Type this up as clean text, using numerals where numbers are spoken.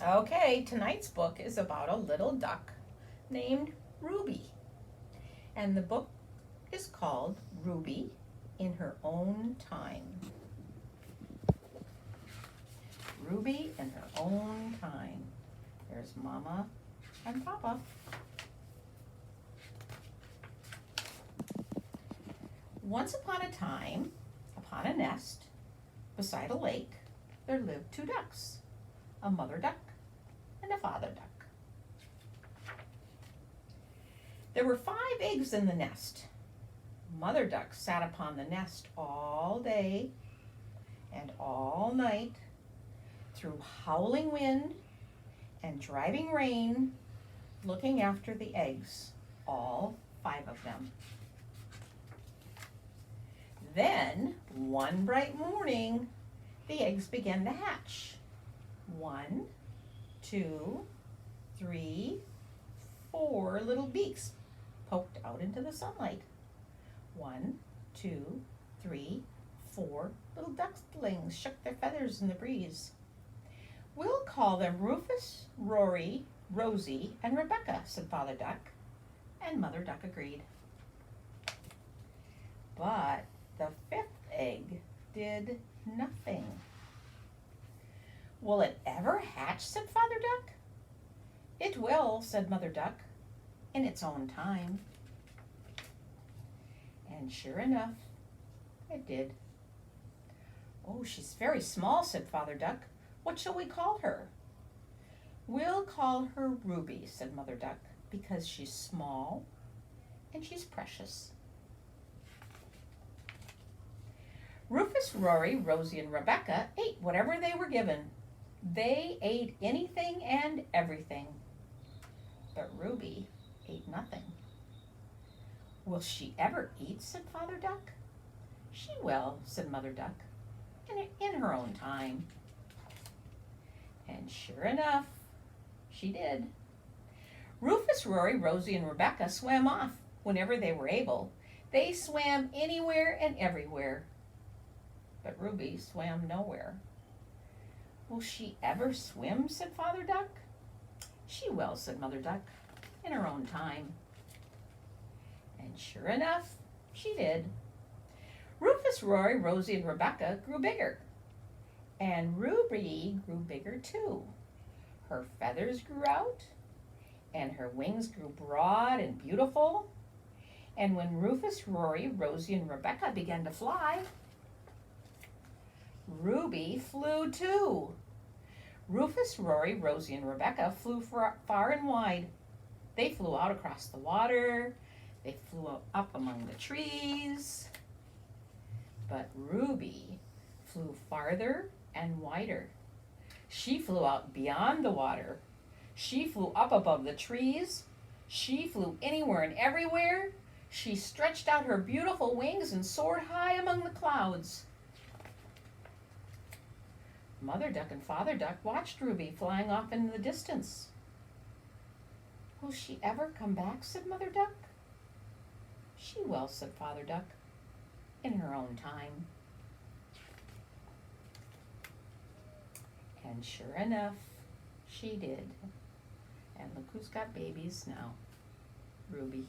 Okay, tonight's book is about a little duck named Ruby. And the book is called Ruby in Her Own Time. Ruby in Her Own Time. There's Mama and Papa. Once upon a time, upon a nest, beside a lake, there lived two ducks, a mother duck and a father duck. There were 5 eggs in the nest. Mother duck sat upon the nest all day and all night through howling wind and driving rain, looking after the eggs, all 5 of them. Then, one bright morning, the eggs began to hatch. 1, 2, 3, 4 little beaks poked out into the sunlight. 1, 2, 3, 4 little ducklings shook their feathers in the breeze. We'll call them Rufus, Rory, Rosie, and Rebecca, said Father Duck, and Mother Duck agreed. But the 5th egg did nothing. Will it ever hatch, said Father Duck. It will, said Mother Duck, in its own time. And sure enough, it did. Oh, she's very small, said Father Duck. What shall we call her? We'll call her Ruby, said Mother Duck, because she's small and she's precious. Rufus, Rory, Rosie, and Rebecca ate whatever they were given. They ate anything and everything. But Ruby ate nothing. Will she ever eat, said Father Duck. She will, said Mother Duck, in her own time. And sure enough, she did. Rufus, Rory, Rosie, and Rebecca swam off whenever they were able. They swam anywhere and everywhere. But Ruby swam nowhere. Will she ever swim, said Father Duck. She will, said Mother Duck, in her own time. And sure enough, she did. Rufus, Rory, Rosie, and Rebecca grew bigger. And Ruby grew bigger too. Her feathers grew out, and her wings grew broad and beautiful. And when Rufus, Rory, Rosie, and Rebecca began to fly, Ruby flew too. Rufus, Rory, Rosie, and Rebecca flew far and wide. They flew out across the water. They flew up among the trees. But Ruby flew farther and wider. She flew out beyond the water. She flew up above the trees. She flew anywhere and everywhere. She stretched out her beautiful wings and soared high among the clouds. Mother Duck and Father Duck watched Ruby flying off in the distance. Will she ever come back, said Mother Duck. She will, said Father Duck, in her own time. And sure enough, she did. And look who's got babies now, Ruby.